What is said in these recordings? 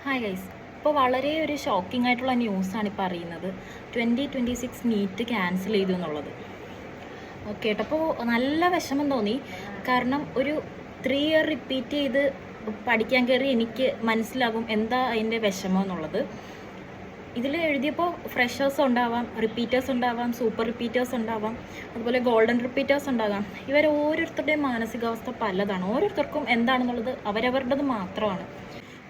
Hi guys, ഇപ്പോൾ വളരെ ഒരു ഷോക്കിംഗ് ആയിട്ടുള്ള ന്യൂസാണ് ഇപ്പോൾ അറിയുന്നത്. 2026 നീറ്റ് ക്യാൻസൽ ചെയ്തു എന്നുള്ളത് കേട്ടപ്പോൾ നല്ല വിഷമം തോന്നി. കാരണം ഒരു 3 ഇയർ റിപ്പീറ്റ് ചെയ്ത് പഠിക്കാൻ കയറി എനിക്ക് മനസ്സിലാകും എന്താ അതിൻ്റെ വിഷമം എന്നുള്ളത്. ഇതിൽ എഴുതിയപ്പോൾ ഫ്രഷേഴ്സ് ഉണ്ടാവാം, റിപ്പീറ്റേഴ്സ് ഉണ്ടാവാം, സൂപ്പർ റിപ്പീറ്റേഴ്സ് ഉണ്ടാവാം, അതുപോലെ ഗോൾഡൻ റിപ്പീറ്റേഴ്സ് ഉണ്ടാകാം. ഇവർ ഓരോരുത്തരുടെയും മാനസികാവസ്ഥ പലതാണ്. ഓരോരുത്തർക്കും എന്താണെന്നുള്ളത് അവരവരുടേത് മാത്രമാണ്.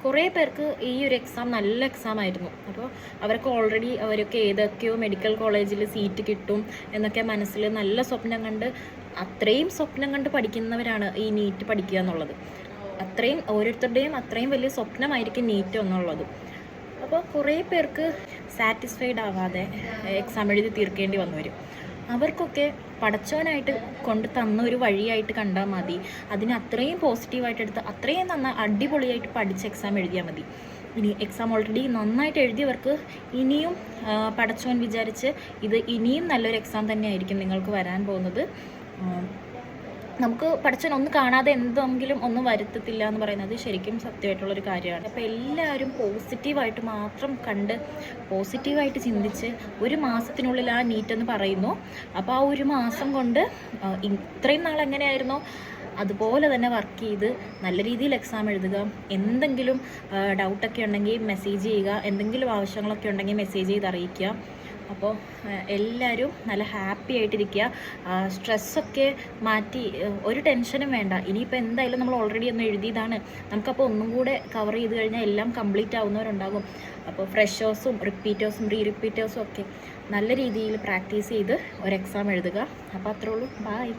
കുറേ പേർക്ക് ഈ ഒരു എക്സാം നല്ല എക്സാം ആയിരുന്നു. അപ്പോൾ അവരൊക്കെ ഏതൊക്കെയോ മെഡിക്കൽ കോളേജിൽ സീറ്റ് കിട്ടും എന്നൊക്കെ മനസ്സിൽ നല്ല സ്വപ്നം കണ്ട് അത്രയും സ്വപ്നം കണ്ട് പഠിക്കുന്നവരാണ് ഈ നീറ്റ് പഠിക്കുക എന്നുള്ളത്. ഓരോരുത്തരുടെയും അത്രയും വലിയ സ്വപ്നമായിരിക്കും നീറ്റ് എന്നുള്ളത്. അപ്പോൾ കുറേ പേർക്ക് സാറ്റിസ്ഫൈഡ് ആവാതെ എക്സാം എഴുതി തീർക്കേണ്ടി വന്നു വരും. അവർക്കൊക്കെ പടച്ചോനായിട്ട് കൊണ്ട് തന്ന ഒരു വഴിയായിട്ട് കണ്ടാൽ മതി. അതിന് അത്രയും പോസിറ്റീവായിട്ട് എടുത്ത് അത്രയും അടിപൊളിയായിട്ട് പഠിച്ച് എക്സാം എഴുതിയാൽ മതി. ഇനി എക്സാം ഓൾറെഡി നന്നായിട്ട് എഴുതിയവർക്ക് ഇനിയും പടച്ചോൻ വിചാരിച്ച് ഇത് ഇനിയും നല്ലൊരു എക്സാം തന്നെയായിരിക്കും നിങ്ങൾക്ക് വരാൻ പോകുന്നത്. നമുക്ക് പഠിച്ചാൽ ഒന്നും കാണാതെ എന്തെങ്കിലും ഒന്നും വരുത്തത്തില്ല എന്ന് പറയുന്നത് ശരിക്കും സത്യമായിട്ടുള്ളൊരു കാര്യമാണ്. അപ്പോൾ എല്ലാവരും പോസിറ്റീവായിട്ട് മാത്രം കണ്ട് പോസിറ്റീവായിട്ട് ചിന്തിച്ച് ഒരു മാസത്തിനുള്ളിൽ ആ നീറ്റെന്ന് പറയുന്നു. അപ്പോൾ ആ ഒരു മാസം കൊണ്ട് ഇത്രയും നാൾ എങ്ങനെയായിരുന്നോ അതുപോലെ തന്നെ വർക്ക് ചെയ്ത് നല്ല രീതിയിൽ എക്സാം എഴുതുക. എന്തെങ്കിലും ഡൗട്ടൊക്കെ ഉണ്ടെങ്കിൽ മെസ്സേജ് ചെയ്യുക, എന്തെങ്കിലും ആവശ്യങ്ങളൊക്കെ ഉണ്ടെങ്കിൽ മെസ്സേജ് ചെയ്ത് അറിയിക്കുക. അപ്പോൾ എല്ലാവരും നല്ല ഹാപ്പി ആയിട്ടിരിക്കുക. സ്ട്രെസ്സൊക്കെ മാറ്റി ഒരു ടെൻഷനും വേണ്ട. ഇനിയിപ്പോൾ എന്തായാലും നമ്മൾ ഓൾറെഡി ഒന്ന് എഴുതിയതാണ്, നമുക്കപ്പോൾ ഒന്നും കൂടെ കവർ ചെയ്ത് കഴിഞ്ഞാൽ എല്ലാം കംപ്ലീറ്റ് ആവുന്നവരുണ്ടാകും. അപ്പോൾ ഫ്രഷേഴ്സും റിപ്പീറ്റേഴ്സും റിപ്പീറ്റേഴ്സും ഒക്കെ നല്ല രീതിയിൽ പ്രാക്ടീസ് ചെയ്ത് ഒരു എക്സാം എഴുതുക. അപ്പോൾ അത്രേ ഉള്ളൂ. ബൈ.